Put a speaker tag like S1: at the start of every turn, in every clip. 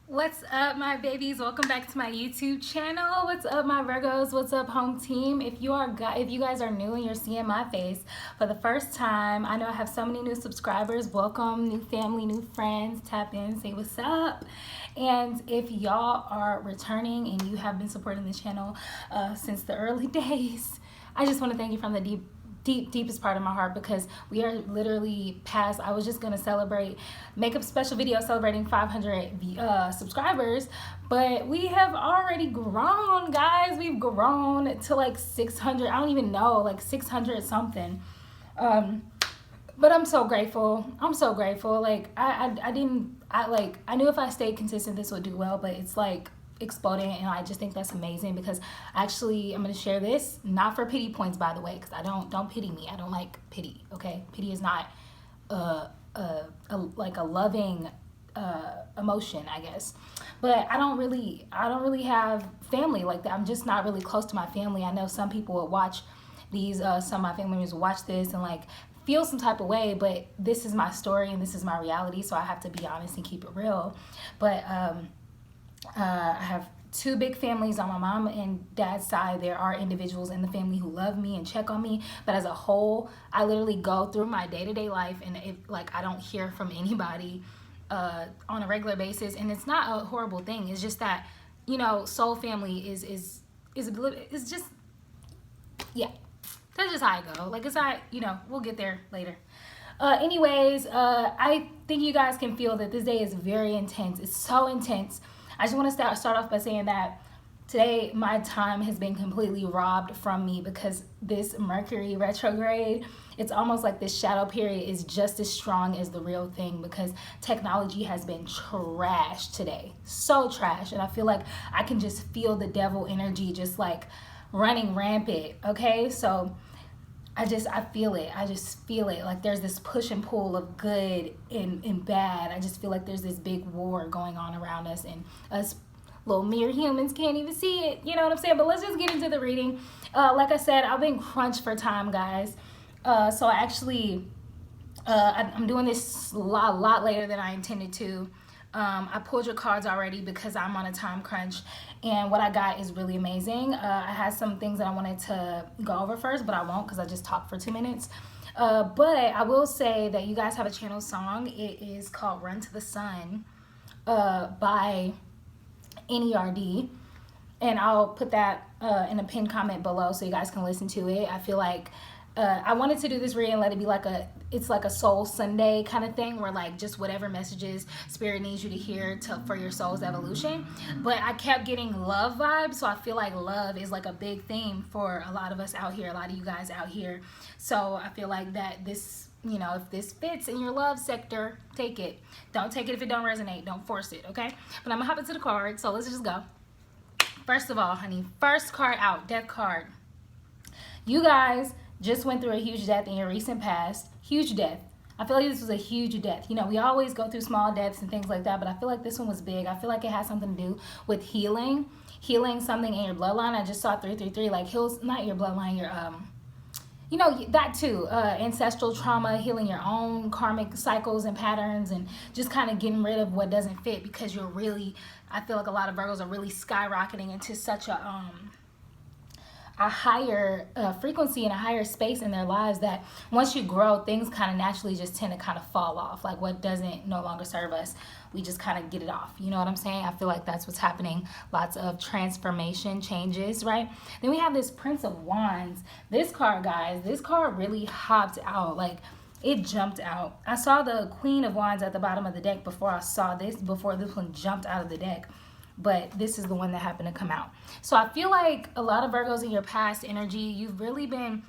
S1: What's up, my babies? Welcome back to my YouTube channel. What's up, my Virgos? What's up, home team? If you guys are new and you're seeing my face for the first time, I know I have so many new subscribers. Welcome, new family, new friends. Tap in, say what's up. And if y'all are returning and you have been supporting the channel since the early days, I just want to thank you from the deepest part of my heart, because we are literally past. I was just gonna make a special video celebrating 500 subscribers, but we have already grown, guys. We've grown to like 600. I don't even know, like 600 something. But I'm so grateful. I'm so grateful. Like I knew if I stayed consistent this would do well, but it's like exploding, and I just think that's amazing. Because actually I'm going to share this, not for pity points, by the way, because don't pity me. I don't like pity. Okay, pity is not like a loving emotion, I guess. But I don't really have family like that. I'm just not really close to my family. I know some people would watch these some of my family members watch this and like feel some type of way, but this is my story and this is my reality, so I have to be honest and keep it real. But I have two big families on my mom and dad's side. There are individuals in the family who love me and check on me, but as a whole, I literally go through my day-to-day life and I don't hear from anybody on a regular basis. And it's not a horrible thing. It's just that, soul family is just, yeah, that's just how I go. Like, it's not, we'll get there later. Anyways, I think you guys can feel that this day is very intense. It's so intense. I just want to start off by saying that today my time has been completely robbed from me, because this Mercury retrograde, it's almost like this shadow period is just as strong as the real thing, because technology has been trashed today. So trash. And I feel like I can just feel the devil energy just like running rampant. Okay, so I feel it. I just feel it. Like there's this push and pull of good and bad. I just feel like there's this big war going on around us, and us little mere humans can't even see it. You know what I'm saying? But let's just get into the reading. Like I said, I've been crunched for time, guys. So I actually, I'm doing this a lot later than I intended to. I pulled your cards already because I'm on a time crunch, and what I got is really amazing. I had some things that I wanted to go over first, but I won't because I just talked for 2 minutes. But I will say that you guys have a channel song. It is called Run to the Sun by NERD, and I'll put that in a pinned comment below so you guys can listen to it. I feel like I wanted to do this reading and let it be like it's like a soul Sunday kind of thing, where like just whatever messages spirit needs you to hear for your soul's evolution. But I kept getting love vibes, so I feel like love is like a big theme for a lot of us out here, a lot of you guys out here. So I feel like that this, if this fits in your love sector, take it. Don't take it if it don't resonate. Don't force it, okay? But I'm gonna hop into the card, so let's just go. First of all, honey, first card out, death card. You guys just went through a huge death in your recent past. Huge death. I feel like this was a huge death. We always go through small deaths and things like that, but I feel like this one was big. I feel like it has something to do with healing something in your bloodline. I just saw 333, like heals, not your bloodline, your that too, ancestral trauma, healing your own karmic cycles and patterns, and just kind of getting rid of what doesn't fit, because I feel like a lot of Virgos are really skyrocketing into such a higher frequency and a higher space in their lives, that once you grow, things kind of naturally just tend to kind of fall off. Like what doesn't no longer serve us, we just kind of get it off. You know what I'm saying? I feel like that's what's happening. Lots of transformation, changes, right? Then we have this Prince of Wands. This card, guys, this card really hopped out. Like, it jumped out. I saw the Queen of Wands at the bottom of the deck before this one jumped out of the deck. But this is the one that happened to come out. So I feel like a lot of Virgos in your past energy, you've really been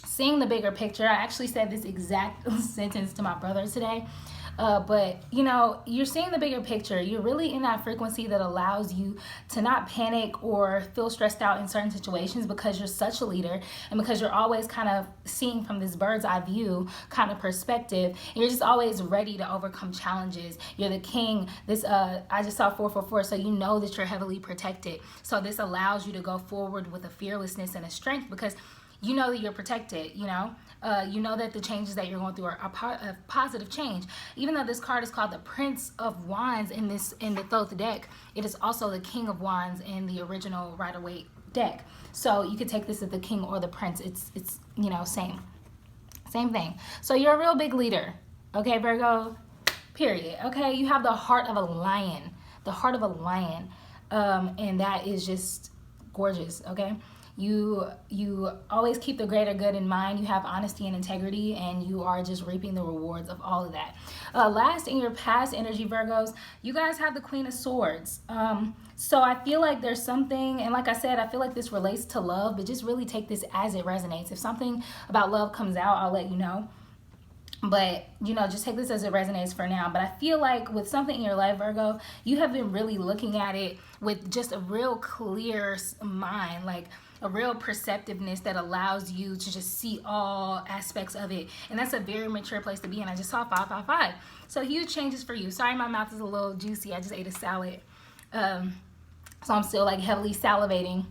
S1: seeing the bigger picture. I actually said this exact sentence to my brother today. But you're seeing the bigger picture. You're really in that frequency that allows you to not panic or feel stressed out in certain situations, because you're such a leader, and because you're always kind of seeing from this bird's eye view kind of perspective, and you're just always ready to overcome challenges. You're the king. I just saw 444, so you know that you're heavily protected. So this allows you to go forward with a fearlessness and a strength, because you know that you're protected, you know that the changes that you're going through are a positive change. Even though this card is called the Prince of Wands in the Thoth deck, it is also the King of Wands in the original Rider-Waite deck. So you could take this as the King or the Prince. It's same thing. So you're a real big leader, okay, Virgo, period. Okay, you have the heart of a lion, and that is just gorgeous. Okay, you always keep the greater good in mind. You have honesty and integrity, and you are just reaping the rewards of all of that. Last, in your past energy, Virgos, you guys have the Queen of Swords. So I feel like there's something, and like I said, I feel like this relates to love, but just really take this as it resonates. If something about love comes out, I'll let you know. But, just take this as it resonates for now. But I feel like with something in your life, Virgo, you have been really looking at it with just a real clear mind, like a real perceptiveness that allows you to just see all aspects of it. And that's a very mature place to be in. I just saw 555. So huge changes for you. Sorry, my mouth is a little juicy. I just ate a salad. So I'm still like heavily salivating.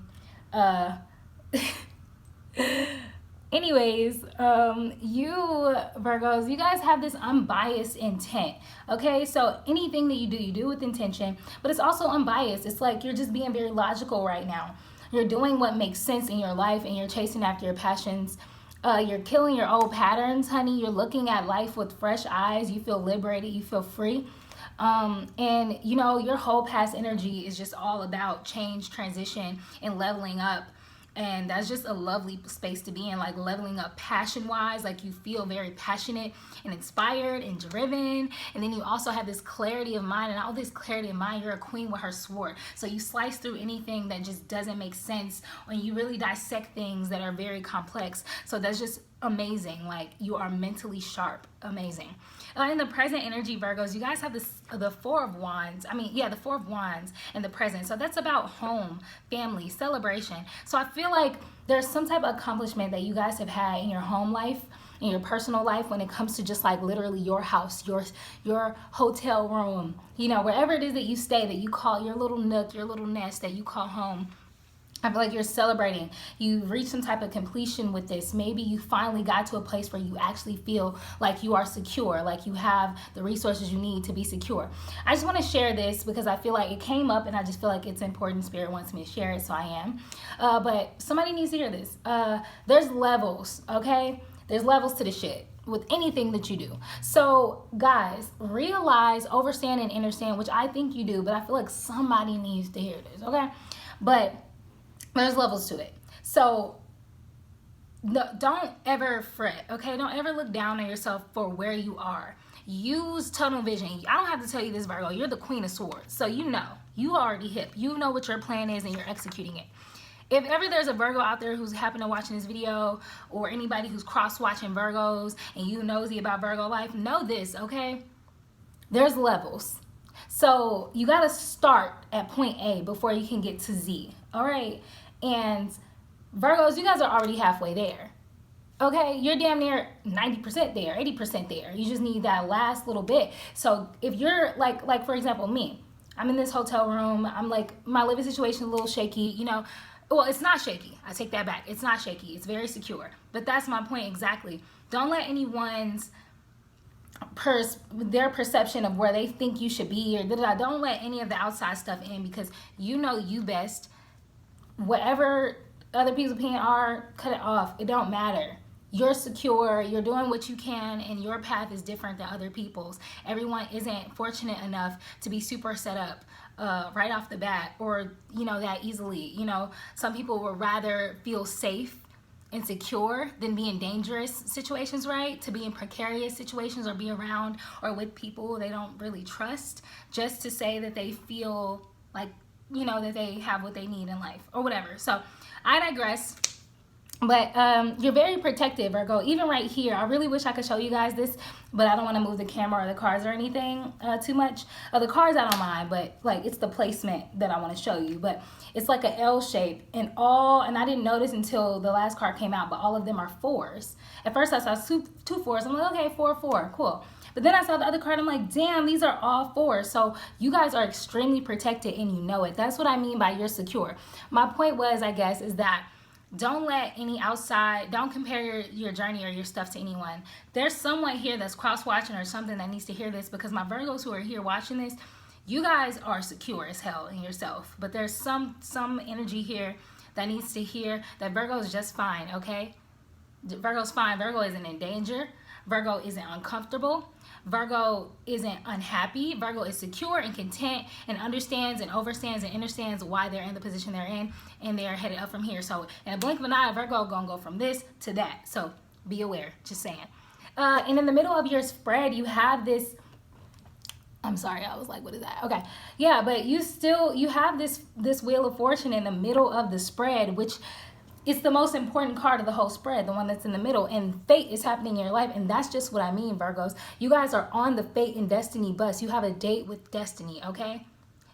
S1: Anyways, you Virgos, you guys have this unbiased intent. Okay, so anything that you do with intention, but it's also unbiased. It's like you're just being very logical right now. You're doing what makes sense in your life, and you're chasing after your passions. You're killing your old patterns, honey. You're looking at life with fresh eyes. You feel liberated. You feel free. And your whole past energy is just all about change, transition, and leveling up. And that's just a lovely space to be in, like leveling up passion wise. Like you feel very passionate and inspired and driven. And then you also have this clarity of mind, and all this clarity of mind, you're a queen with her sword. So you slice through anything that just doesn't make sense, and you really dissect things that are very complex. So that's just amazing. Like you are mentally sharp. Amazing. In the present energy, Virgos, you guys have the Four of Wands. The Four of Wands in the present. So that's about home, family, celebration. So I feel like there's some type of accomplishment that you guys have had in your home life, in your personal life, when it comes to just like literally your house, your hotel room, wherever it is that you stay, that you call your little nook, your little nest that you call home. I feel like you're celebrating. You've reached some type of completion with this. Maybe you finally got to a place where you actually feel like you are secure, like you have the resources you need to be secure. I just want to share this because I feel like it came up, and I just feel like it's important. Spirit wants me to share it, so I am. But somebody needs to hear this. There's levels, okay? There's levels to the shit with anything that you do. So guys, realize, overstand, and understand, which I think you do, but I feel like somebody needs to hear this, okay? But there's levels to it. So don't ever fret, okay? Don't ever look down on yourself for where you are. Use tunnel vision. I don't have to tell you this, Virgo. You're the Queen of Swords. So you already hip. You know what your plan is, and you're executing it. If ever there's a Virgo out there who's happened to watching this video, or anybody who's cross-watching Virgos and you nosy about Virgo life, know this, okay? There's levels. So you got to start at point A before you can get to Z, all right? And Virgos, you guys are already halfway there. Okay, you're damn near 90% there, 80% there. You just need that last little bit. So if you're like for example, me, I'm in this hotel room. I'm like, my living situation is a little shaky, Well, it's not shaky. I take that back. It's not shaky. It's very secure. But that's my point exactly. Don't let anyone's their perception of where they think you should be or don't let any of the outside stuff in, because you know you best. Whatever other people's opinion are, cut it off. It don't matter. You're secure. You're doing what you can, and your path is different than other people's. Everyone isn't fortunate enough to be super set up right off the bat, or that easily. Some people would rather feel safe and secure than be in dangerous situations, right? To be in precarious situations or be around or with people they don't really trust, just to say that they feel like that they have what they need in life or whatever. So I digress. But you're very protective, Virgo. Even right here, I really wish I could show you guys this, but I don't want to move the camera or the cards or anything too much. The cards I don't mind, but like it's the placement that I want to show you. But it's like an L shape, and I didn't notice until the last card came out, but all of them are fours. At first I saw two fours. I'm like, okay, 4, 4, cool. But then I saw the other card. I'm like, damn, these are all fours. So you guys are extremely protected, and you know it. That's what I mean by you're secure. My point was, I guess, is that Don't let any outside, don't compare your journey or your stuff to anyone. There's someone here that's cross-watching or something that needs to hear this, because my Virgos who are here watching this, you guys are secure as hell in yourself. But there's some energy here that needs to hear that Virgo is just fine, okay? Virgo's fine. Virgo isn't in danger. Virgo isn't uncomfortable. Virgo isn't unhappy. Virgo is secure and content and understands and overstands and understands why they're in the position they're in, and they're headed up from here. So in a blink of an eye, Virgo gonna go from this to that. So be aware, just saying. And in the middle of your spread, you have this, I'm sorry, I was like, what is that? Okay. Yeah, but you have this Wheel of Fortune in the middle of the spread, which it's the most important card of the whole spread, the one that's in the middle, and fate is happening in your life. And that's just what I mean, Virgos. You guys are on the fate and destiny bus. You have a date with destiny, okay?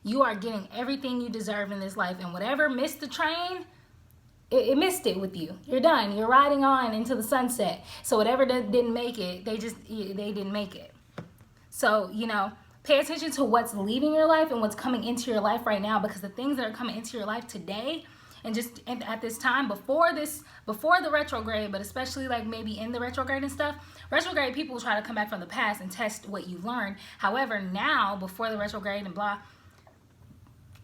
S1: You are getting everything you deserve in this life, and whatever missed the train, it missed it with you. You're done. You're riding on into the sunset. So whatever didn't make it, they didn't make it. So, you know, pay attention to what's leaving your life and what's coming into your life right now, because the things that are coming into your life today, and just at this time, before the retrograde, but especially like maybe in the retrograde and stuff, retrograde people will try to come back from the past and test what you've learned. However, now, before the retrograde and blah,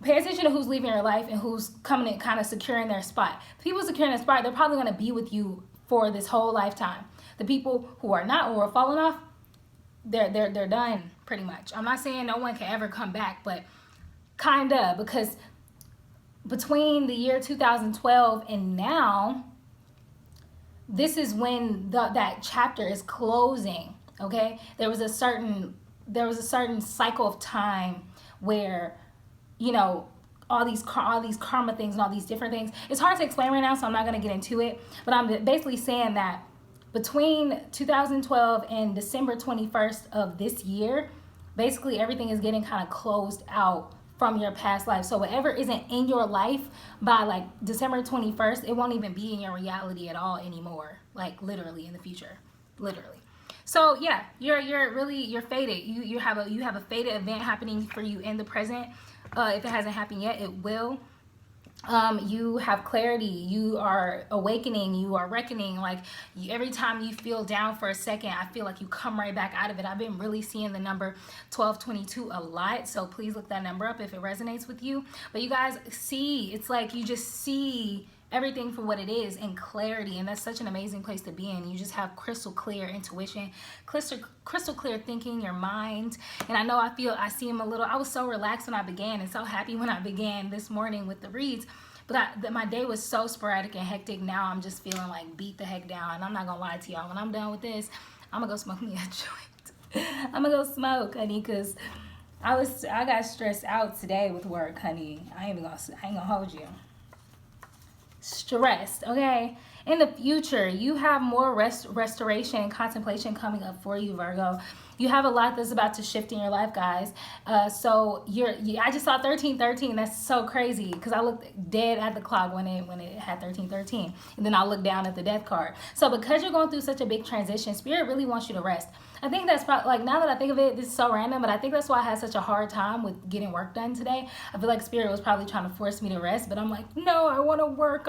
S1: pay attention to who's leaving your life and who's coming in, kind of securing their spot. The people securing their spot, they're probably going to be with you for this whole lifetime. The people who are not, or are falling off, they're done pretty much. I'm not saying no one can ever come back, but kinda, because between the year 2012 and now, this is when that chapter is closing, okay? There was a certain cycle of time where, you know, all these karma things and all these different things. It's hard to explain right now, so I'm not going to get into it, but I'm basically saying that between 2012 and December 21st of this year, basically everything is getting kind of closed out from your past life. So whatever isn't in your life by like December 21st, it won't even be in your reality at all anymore. Like literally in the future, literally. So yeah, you're fated. You have a fated event happening for you in the present. If it hasn't happened yet, it will. You have clarity, you are awakening, you are reckoning. Like every time you feel down for a second, I feel like you come right back out of it. I've been really seeing the number 1222 a lot, so please look that number up if it resonates with you. But you guys see, it's like you just see everything for what it is in clarity, and that's such an amazing place to be in. You just have crystal clear intuition, crystal clear thinking, your mind. And I know I see him a little. I was so relaxed when I began and so happy when I began this morning with the reads, but my day was so sporadic and hectic. Now I'm just feeling like beat the heck down, and I'm not gonna lie to y'all, when I'm done with this, I'm gonna go smoke me a joint. I'm gonna go smoke, honey, because I got stressed out today with work, honey. I ain't gonna hold you. Stressed, okay? In the future, you have more restoration and contemplation coming up for you, Virgo. You have a lot that's about to shift in your life, guys. So I just saw 1313. That's so crazy because I looked dead at the clock when it had 1313, and then I looked down at the death card. So because you're going through such a big transition, Spirit really wants you to rest. I think that's probably, like, now that I think of it, this is so random, but I think that's why I had such a hard time with getting work done today. I feel like Spirit was probably trying to force me to rest, but I'm like, no, I want to work.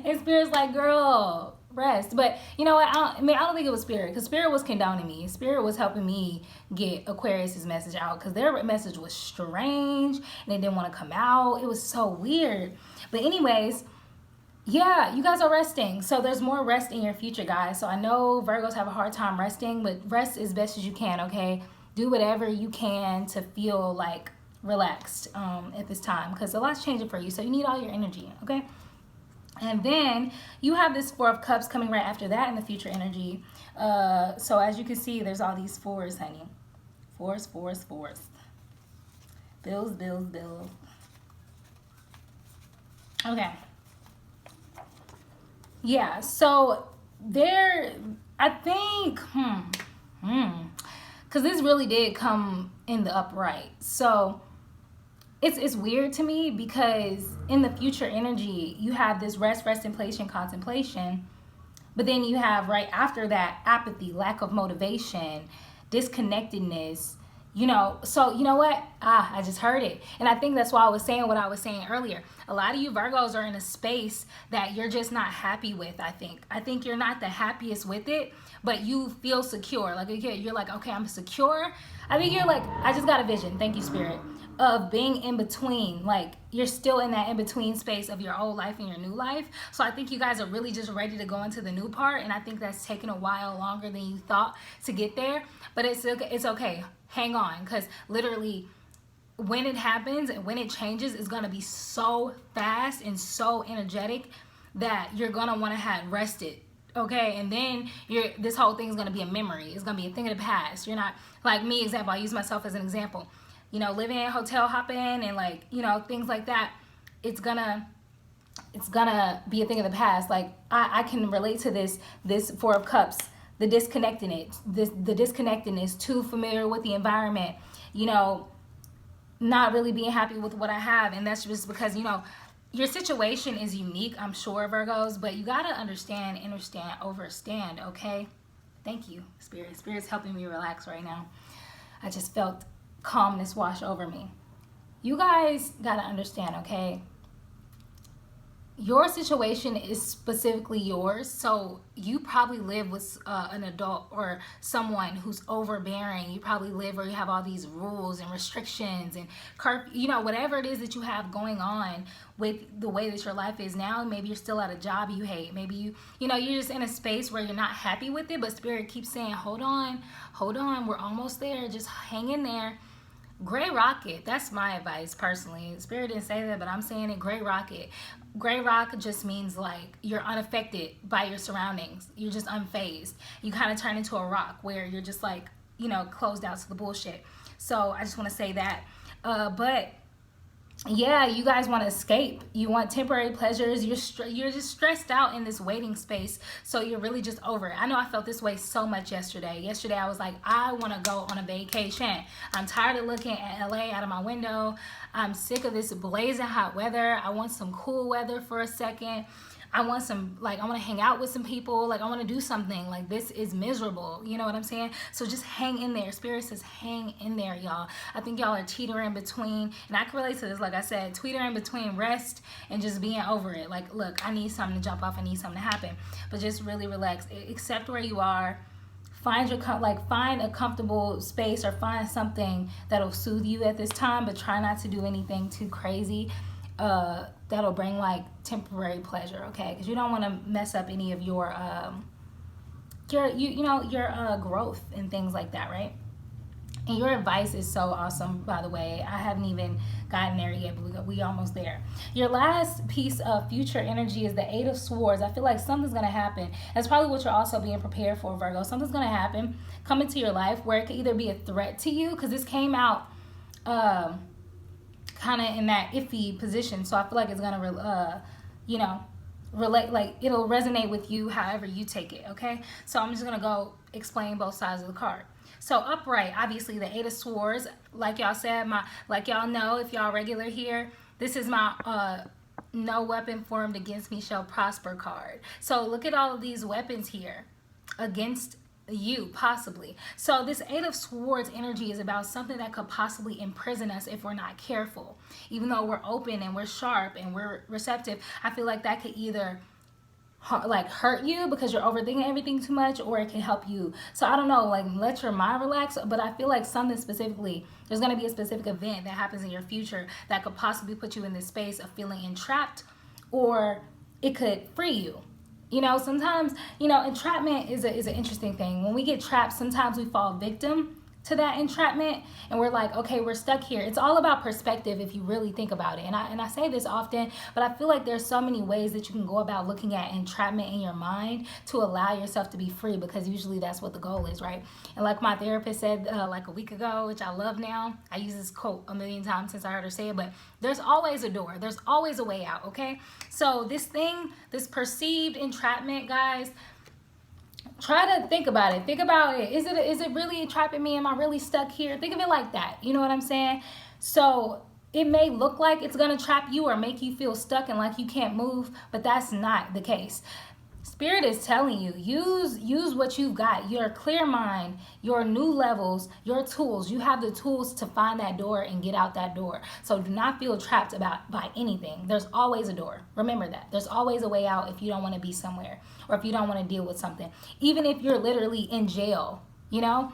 S1: And Spirit's like, girl, rest. But you know what? I don't think it was Spirit, because Spirit was condoning me. Spirit was helping me get Aquarius's message out, because their message was strange and it didn't want to come out. It was so weird. But anyways, yeah, you guys are resting. So there's more rest in your future, guys. So I know Virgos have a hard time resting, but rest as best as you can, okay? Do whatever you can to feel like relaxed at this time, because a lot's changing for you. So you need all your energy, okay? And then you have this Four of Cups coming right after that in the future energy. So as you can see, there's all these fours, honey. Fours. Bills. Okay. Yeah, so there, I think, because this really did come in the upright. So it's weird to me, because in the future energy, you have this rest in place and contemplation, but then you have right after that apathy, lack of motivation, disconnectedness, So you know what? I just heard it. And I think that's why I was saying what I was saying earlier. A lot of you Virgos are in a space that you're just not happy with, I think. I think you're not the happiest with it, but you feel secure. Like, you're like, okay, I'm secure. I think you're like, I just got a vision. Thank you, Spirit. Of being in between. Like, you're still in that in between space of your old life and your new life. So I think you guys are really just ready to go into the new part. And I think that's taken a while longer than you thought to get there. But it's okay. Hang on, because literally when it happens and when it changes, it's going to be so fast and so energetic that you're going to want to have rested. Okay, and then this whole thing is going to be a memory. It's going to be a thing of the past. You're not like me. Example, I use myself as an example. Living in hotel hopping and like, things like that. It's gonna be a thing of the past. Like, I can relate to this Four of Cups, the disconnectedness, too familiar with the environment, not really being happy with what I have. And that's just because, your situation is unique, I'm sure, Virgos, but you got to understand, overstand, okay? Thank you, Spirit. Spirit's helping me relax right now. I just felt calmness wash over me. You guys got to understand, okay? Your situation is specifically yours, so you probably live with an adult or someone who's overbearing. You probably live where you have all these rules and restrictions and whatever it is that you have going on with the way that your life is now. Maybe you're still at a job you hate. Maybe you're just in a space where you're not happy with it, but Spirit keeps saying, hold on, we're almost there, just hang in there. Gray rocket, that's my advice personally. Spirit didn't say that, but I'm saying it. Gray rocket. Gray rock just means like you're unaffected by your surroundings. You're just unfazed. You kind of turn into a rock where you're just like, closed out to the bullshit. So I just want to say that. But yeah, you guys want to escape. You want temporary pleasures. You're just stressed out in this waiting space. So you're really just over it. I know I felt this way so much yesterday. Yesterday I was like, I want to go on a vacation. I'm tired of looking at LA out of my window. I'm sick of this blazing hot weather. I want some cool weather for a second. I want to hang out with some people. Like, I want to do something. Like, this is miserable. You know what I'm saying? So just hang in there. Spirit says hang in there, y'all. I think y'all are teetering between, and I can relate to this, like I said, teetering between rest and just being over it. Like, look, I need something to jump off. I need something to happen. But just really relax. Accept where you are. Find a comfortable space or find something that'll soothe you at this time, but try not to do anything too crazy. That'll bring like temporary pleasure, okay? Because you don't want to mess up any of your growth and things like that, right? And your advice is so awesome, by the way. I haven't even gotten there yet, but we almost there. Your last piece of future energy is the Eight of Swords. I feel like something's going to happen. That's probably what you're also being prepared for, Virgo. Something's going to happen, come into your life where it could either be a threat to you, because this came out kind of in that iffy position. So I feel like it's going to, relate, like it'll resonate with you however you take it, okay? So I'm just going to go explain both sides of the card. So upright, obviously the Eight of Swords, like y'all said, like y'all know, if y'all regular here, this is my no weapon formed against me shall prosper card. So look at all of these weapons here against you, possibly. So this Eight of Swords energy is about something that could possibly imprison us if we're not careful. Even though we're open and we're sharp and we're receptive, I feel like that could either hurt you because you're overthinking everything too much, or it can help you. So I don't know, like, let your mind relax. But I feel like something specifically, there's going to be a specific event that happens in your future that could possibly put you in this space of feeling entrapped, or it could free you. Sometimes, entrapment is an interesting thing. When we get trapped, sometimes we fall victim to that entrapment, and we're like, okay, we're stuck here. It's all about perspective if you really think about it. And I say this often, but I feel like there's so many ways that you can go about looking at entrapment in your mind to allow yourself to be free, because usually that's what the goal is, right? And like my therapist said like a week ago, which I love now, I use this quote a million times since I heard her say it, but there's always a door. There's always a way out, okay? So this perceived entrapment, guys, try to think about it. Think about it. Is it really trapping me? Am I really stuck here? Think of it like that. You know what I'm saying? So it may look like it's going to trap you or make you feel stuck and like you can't move, but that's not the case. Spirit is telling you, use what you've got, your clear mind, your new levels, your tools. You have the tools to find that door and get out that door. So do not feel trapped by anything. There's always a door. Remember that. There's always a way out if you don't want to be somewhere, or if you don't want to deal with something. Even if you're literally in jail, you know,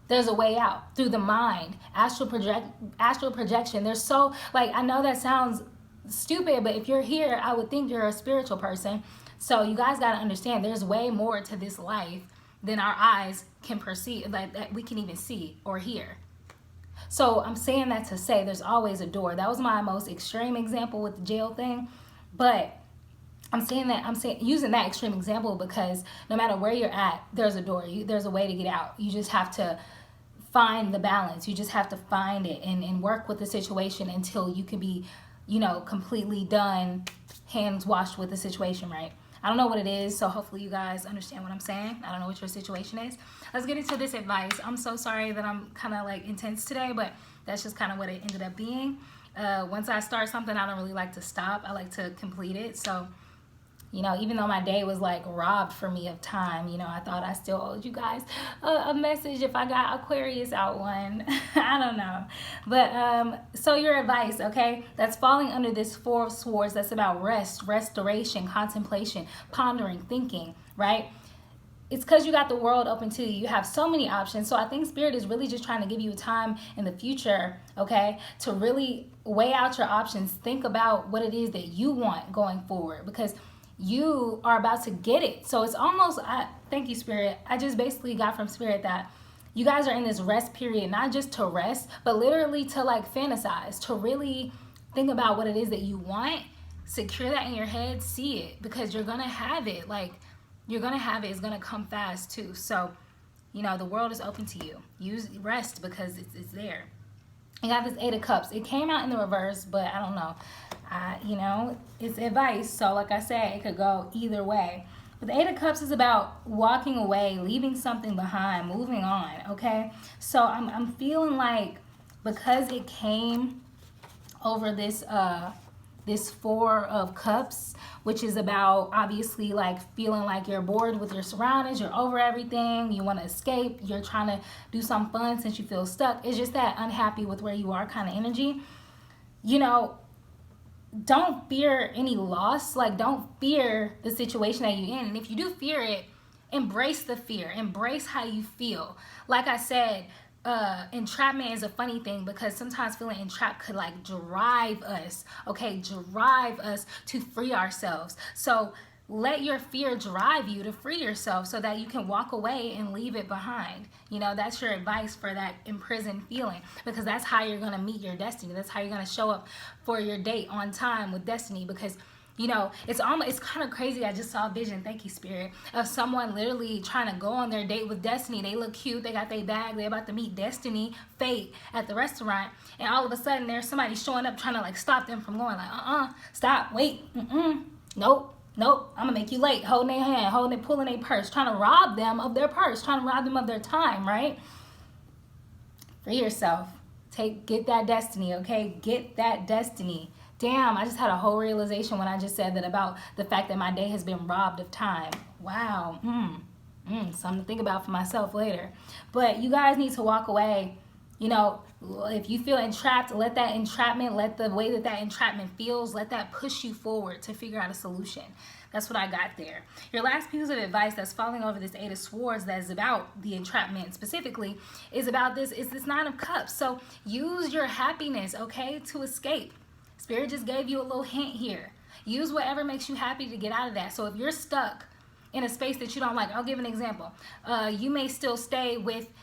S1: there's a way out through the mind. Astral projection. There's so, like, I know that sounds stupid, but if you're here, I would think you're a spiritual person. So you guys got to understand, there's way more to this life than our eyes can perceive, like that we can even see or hear. So I'm saying that to say there's always a door. That was my most extreme example with the jail thing, but I'm saying using that extreme example because no matter where you're at, there's a door. There's a way to get out. You just have to find the balance. You just have to find it and work with the situation until you can be, you know, completely done, hands washed with the situation, right? I don't know what it is, so hopefully you guys understand what I'm saying. I don't know what your situation is. Let's get into this advice. I'm so sorry that I'm kind of like intense today, but that's just kind of what it ended up being. Once I start something, I don't really like to stop. I like to complete it. So, you know, even though my day was like robbed for me of time, you know, I thought I still owed you guys a message if I got Aquarius out one. I don't know. But so your advice, okay, that's falling under this Four of Swords. That's about rest, restoration, contemplation, pondering, thinking, right? It's because you got the world open to you. You have so many options. So I think Spirit is really just trying to give you time in the future, okay, to really weigh out your options. Think about what it is that you want going forward, because you are about to get it. So it's almost, thank you, Spirit. I just basically got from Spirit that you guys are in this rest period, not just to rest, but literally to like fantasize, to really think about what it is that you want, secure that in your head, see it, because you're going to have it. Like, you're going to have it. It's going to come fast too. So, you know, the world is open to you. Use rest because it's there. I got this Eight of Cups. It came out in the reverse, but I don't know. You know, it's advice. So like I said, it could go either way. But the Eight of Cups is about walking away, leaving something behind, moving on, okay? So I'm feeling like because it came over this this Four of Cups, which is about obviously like feeling like you're bored with your surroundings, you're over everything, you want to escape, you're trying to do something fun since you feel stuck. It's just that unhappy with where you are kind of energy. You know, don't fear any loss. Like, don't fear the situation that you're in. And if you do fear it, embrace the fear. Embrace how you feel. Like I said, entrapment is a funny thing because sometimes feeling entrapped could like drive us, okay, drive us to free ourselves. So let your fear drive you to free yourself so that you can walk away and leave it behind. You know, that's your advice for that imprisoned feeling, because that's how you're going to meet your destiny. That's how you're going to show up for your date on time with destiny, because you know, it's kind of crazy. I just saw a vision, thank you, Spirit, of someone literally trying to go on their date with destiny. They look cute, they got their bag, they're about to meet destiny, fate at the restaurant, and all of a sudden there's somebody showing up trying to like stop them from going, like, stop, wait, nope, I'm gonna make you late, holding their hand, pulling their purse, trying to rob them of their purse, trying to rob them of their time, right? Free yourself. Get that destiny, okay? Get that destiny. Damn, I just had a whole realization when I just said that about the fact that my day has been robbed of time. Wow. Something to think about for myself later. But you guys need to walk away. You know, if you feel entrapped, let that entrapment, let the way that entrapment feels, let that push you forward to figure out a solution. That's what I got there. Your last piece of advice that's falling over this Eight of Swords that is about the entrapment specifically is about this Nine of Cups. So use your happiness, okay, to escape. Spirit just gave you a little hint here. Use whatever makes you happy to get out of that. So if you're stuck in a space that you don't like, I'll give an example. You may still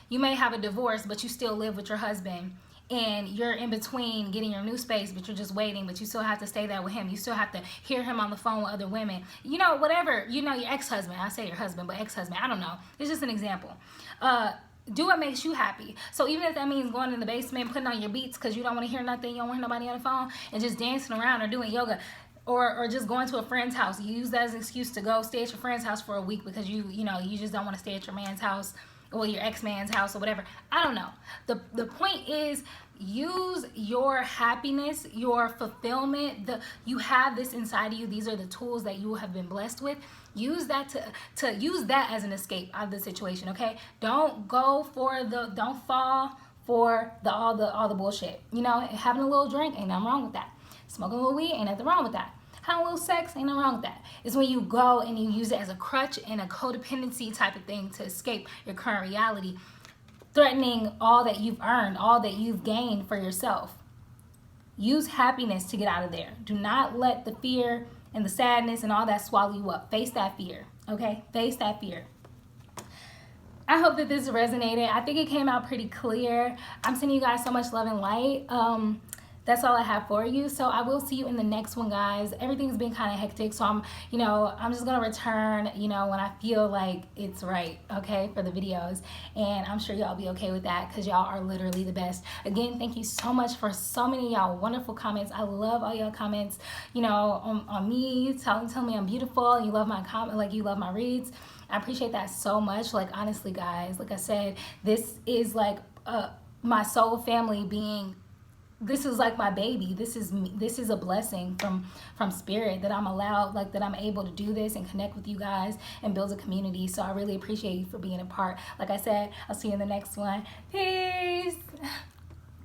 S1: you may have a divorce, but you still live with your husband, and you're in between getting your new space, but you're just waiting, but you still have to stay there with him. You still have to hear him on the phone with other women. You know, whatever, you know, your ex-husband. I say your husband, but ex-husband, I don't know. It's just an example. Do what makes you happy. So even if that means going in the basement, putting on your beats because you don't want to hear nothing, you don't want to hear nobody on the phone, and just dancing around or doing yoga, or just going to a friend's house. You use that as an excuse to go stay at your friend's house for a week because you just don't want to stay at your man's house well, your ex-man's house or whatever. I don't know. The point is, use your happiness, your fulfillment. You have this inside of you. These are the tools that you have been blessed with. Use that to use that as an escape out of the situation. Okay, don't fall for all the bullshit. You know, having a little drink ain't nothing wrong with that. Smoking a little weed ain't nothing wrong with that. Having a little sex ain't nothing wrong with that. It's when you go and you use it as a crutch and a codependency type of thing to escape your current reality, threatening all that you've earned, all that you've gained for yourself. Use happiness to get out of there. Do not let the fear and the sadness and all that swallow you up. Face that fear, okay? Face that fear. I hope that this resonated. I think it came out pretty clear. I'm sending you guys so much love and light. That's all I have for you. So I will see you in the next one, guys. Everything's been kind of hectic, so I'm just gonna return, when I feel like it's right, okay, for the videos. And I'm sure y'all be okay with that, because y'all are literally the best. Again, thank you so much for so many of y'all wonderful comments. I love all y'all comments, on me, telling me I'm beautiful, and you love my comment, like you love my reads. I appreciate that so much. Like, honestly, guys, like I said, this is like my soul family being. This is like my baby. This is a blessing from spirit, that I'm allowed, like, that I'm able to do this and connect with you guys and build a community. So I really appreciate you for being a part. Like I said, I'll see you in the next one. Peace.